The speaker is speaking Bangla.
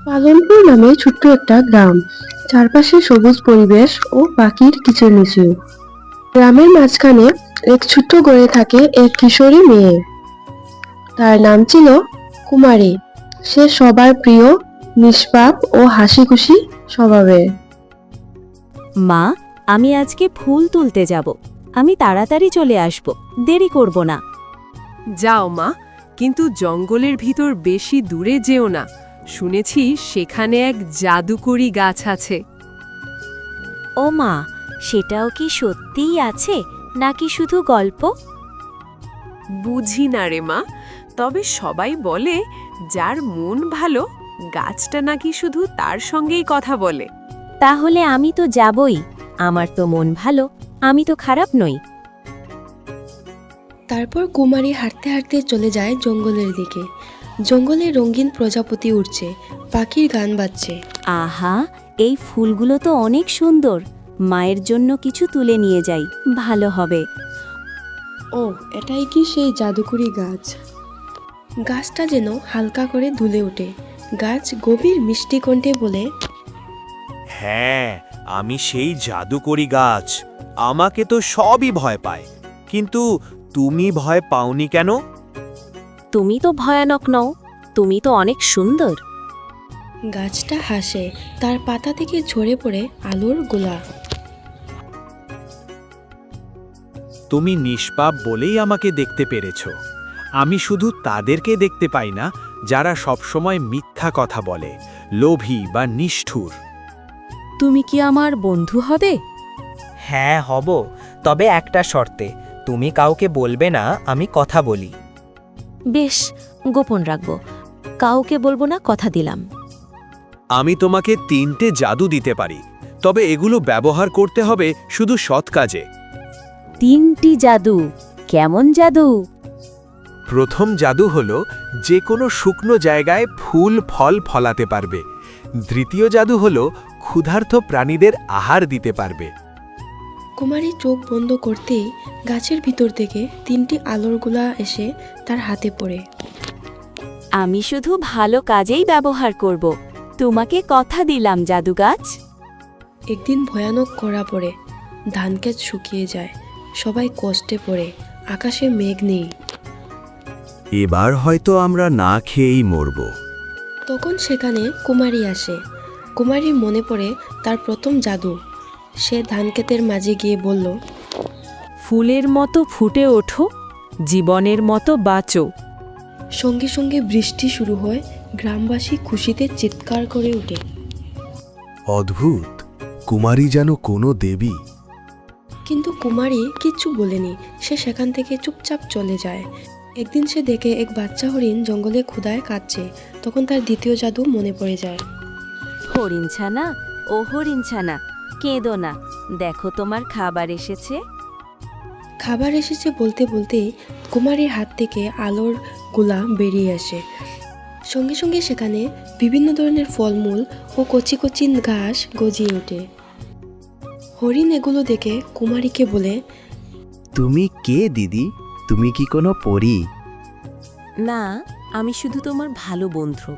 পালনপুর নামে ছোট্ট একটা গ্রাম, চারপাশে সবুজ পরিবেশ ও পাখির কিচিরমিচির। গ্রামের মাঝখানে এক ছোট্ট গড়ে থাকে এক কিশোরী মেয়ে। তার নাম ছিল কুমারী। সে সবার প্রিয়, নিষ্পাপ ও হাসিখুশি স্বভাবের। মা, আমি আজকে ফুল তুলতে যাব। আমি তাড়াতাড়ি চলে আসব, দেরি করব না। যাও মা, কিন্তু জঙ্গলের ভিতর বেশি দূরে যেও না। শুনেছি সেখানে এক জাদুকরি গাছ আছে। ও মা, সেটাও কি সত্যিই আছে নাকি শুধু গল্প? বুঝি না রে মা, তবে সবাই বলে যার মন ভালো গাছটা নাকি শুধু তার সঙ্গেই কথা বলে। তাহলে আমি তো যাবই। আমার তো মন ভালো, আমি তো খারাপ নই। তারপর কুমারী হাঁটতে হাঁটতে চলে যায় জঙ্গলের দিকে। জঙ্গলে রঙিন প্রজাপতি উড়ছে, পাখির গান বাজছে। আহা, এই ফুলগুলো তো অনেক সুন্দর। মায়ের জন্য কিছু তুলে নিয়ে যাই, ভালো হবে। ও, এটাই কি সেই জাদুকরি গাছ? গাছটা যেন হালকা করে দুলে ওঠে। গাছ গভীর মিষ্টি কণ্ঠে বলে, হ্যাঁ, আমি সেই জাদুকরি গাছ। আমাকে তো সবই ভয় পায়, কিন্তু তুমি ভয় পাওনি কেন? তুমি তো ভয়ানক নও, তুমি তো অনেক সুন্দর। গাছটা হাসে, তার পাতা থেকে ঝরে পড়ে আলোর গোলা। তুমি নিষ্পাপ বলেই আমাকে দেখতে পেরেছ। আমি শুধু তাদেরকে দেখতে পাই না যারা সবসময় মিথ্যা কথা বলে, লোভী বা নিষ্ঠুর। তুমি কি আমার বন্ধু হবে? হ্যাঁ হব, তবে একটা শর্তে, তুমি কাউকে বলবে না আমি কথা বলি। বেশ, গোপন রাখব। কাউকে বলবো না, কথা দিলাম। আমি তোমাকে 3টে জাদু দিতে পারি, তবে এগুলো ব্যবহার করতে হবে শুধু সৎ কাজে। 3টি জাদু? কেমন জাদু? প্রথম জাদু হলো যে কোনো শুকনো জায়গায় ফুল ফল ফলাতে পারবে। দ্বিতীয় জাদু হলো ক্ষুধার্ত প্রাণীদের আহার দিতে পারবে। কুমারী চোখ বন্ধ করতেই গাছের ভিতর থেকে 3টি আলোর গোলা এসে তার হাতে পড়ে। আমি শুধু ভালো কাজেই ব্যবহার করব। তোমাকে কথা দিলাম জাদু গাছ। একদিন ভয়ানক খরা পড়ে, ধানক্ষেত শুকিয়ে যায়, সবাই কষ্টে পড়ে, আকাশে মেঘ নেই। এবার হয়তো আমরা না খেয়েই মরব। তখন সেখানে কুমারী আসে। কুমারীর মনে পড়ে তার প্রথম জাদু। সে ধানক্ষেতের মাঝে গিয়ে বলল, ফুলের মতো ফুটে ওঠো, জীবনের মতো বাঁচো। সঙ্গে সঙ্গে বৃষ্টি শুরু হয়, গ্রামবাসী খুশিতে চিৎকার করে ওঠে। অদ্ভুত, কুমারী যেন কোনো দেবী। কিন্তু কুমারী কিচ্ছু বলেনি, সে সেখান থেকে চুপচাপ চলে যায়। একদিন সে দেখে এক বাচ্চা হরিণ জঙ্গলে ক্ষুধায় কাঁদছে। তখন তার দ্বিতীয় জাদু মনে পড়ে যায়। হরিণ ছানা, ও হরিণ ছানা, কেঁদো না, দেখো তোমার খাবার এসেছে। খাবার এসেছে বলতে বলতেই কুমারীর হাত থেকে আলোর গোলা বেরিয়ে আসে। সঙ্গে সঙ্গে সেখানে বিভিন্ন ধরনের ফলমূল ও কচি কচি ঘাস গজিয়ে ওঠে। হরিণ এগুলো দেখে কুমারীকে বলে, তুমি কে দিদি? তুমি কি কোনো পরী? না, আমি শুধু তোমার ভালো বন্ধু।